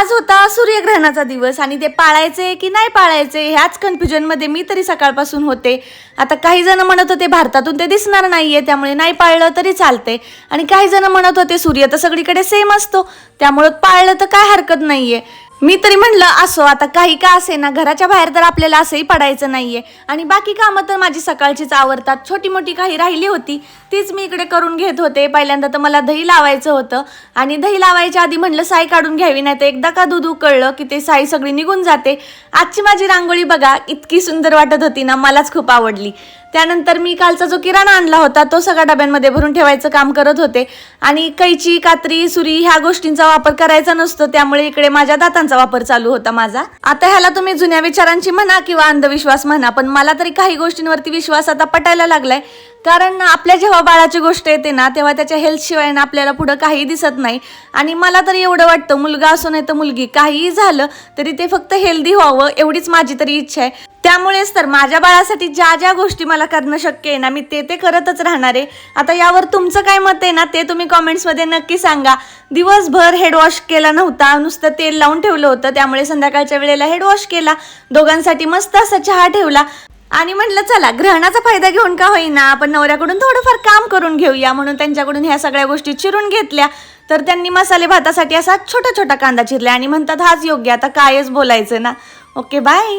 आज होता सूर्यग्रहणाचा दिवस आणि ते पाळायचे की नाही पाळायचे ह्याच कन्फ्युजनमध्ये मी तरी सकाळपासून होते. आता काही जण म्हणत होते भारतातून ते दिसणार नाहीये त्यामुळे नाही पाळलं तरी चालते, आणि काही जण म्हणत होते सूर्य तर सगळीकडे सेम असतो त्यामुळे पाळलं तर काय हरकत नाहीये. मी तरी म्हणलं असो, आता काही का असे ना, घराच्या बाहेर तर आपल्याला असंही पडायचं नाहीये आणि बाकी कामं तर माझी सकाळचीच आवरतात. छोटी मोठी काही राहिली होती तीच मी इकडे करून घेत होते. पहिल्यांदा तर मला दही लावायचं होतं आणि दही लावायच्या आधी म्हणलं साई काढून घ्यावी, नाही तर एकदा का दूध उकळलं की ते साई सगळी निघून जाते. आजची माझी रांगोळी बघा इतकी सुंदर वाटत होती ना, मलाच खूप आवडली. त्यानंतर मी कालचा जो किराणा आणला होता तो सगळा डब्यांमध्ये भरून ठेवायचं काम करत होते आणि कैची, कात्री, सुरी ह्या गोष्टींचा वापर करायचा नसतो त्यामुळे इकडे माझ्या दातांचा वापर चालू होता माझा. आता ह्याला तुम्ही जुन्या विचारांची म्हणा किंवा अंधविश्वास म्हणा, पण मला तरी काही गोष्टींवरती विश्वास आता पटायला लागलाय. कारण आपल्या जेव्हा बाळाची गोष्ट येते ना तेव्हा त्याच्या हेल्थशिवाय ना आपल्याला पुढं काही दिसत नाही. आणि मला तरी एवढं वाटतं, मुलगा असो नाही तर मुलगी, काहीही झालं तरी ते फक्त हेल्दी व्हावं एवढीच माझी तरी इच्छा आहे. त्यामुळेच तर माझ्या बाळासाठी ज्या ज्या गोष्टी मला करणं शक्य आहे ना मी ते करतच राहणार आहे. आता यावर तुमचं काय मत आहे ना ते तुम्ही कॉमेंट्समध्ये नक्की सांगा. दिवसभर हेड वॉश केला नव्हता, नुसतं तेल लावून ठेवलं होतं, त्यामुळे संध्याकाळच्या वेळेला हेड वॉश केला, दोघांसाठी मस्त असा चहा ठेवला आणि म्हटलं चला ग्रहणाचा फायदा घेऊन का होईना आपण नवऱ्याकडून थोडंफार काम करून घेऊया, म्हणून त्यांच्याकडून ह्या सगळ्या गोष्टी चिरून घेतल्या. तर त्यांनी मसाले भातासाठी असा छोटा छोटा कांदा चिरला आणि म्हणतात हाच योग्य, आता कायच बोलायचं ना. Okay bye.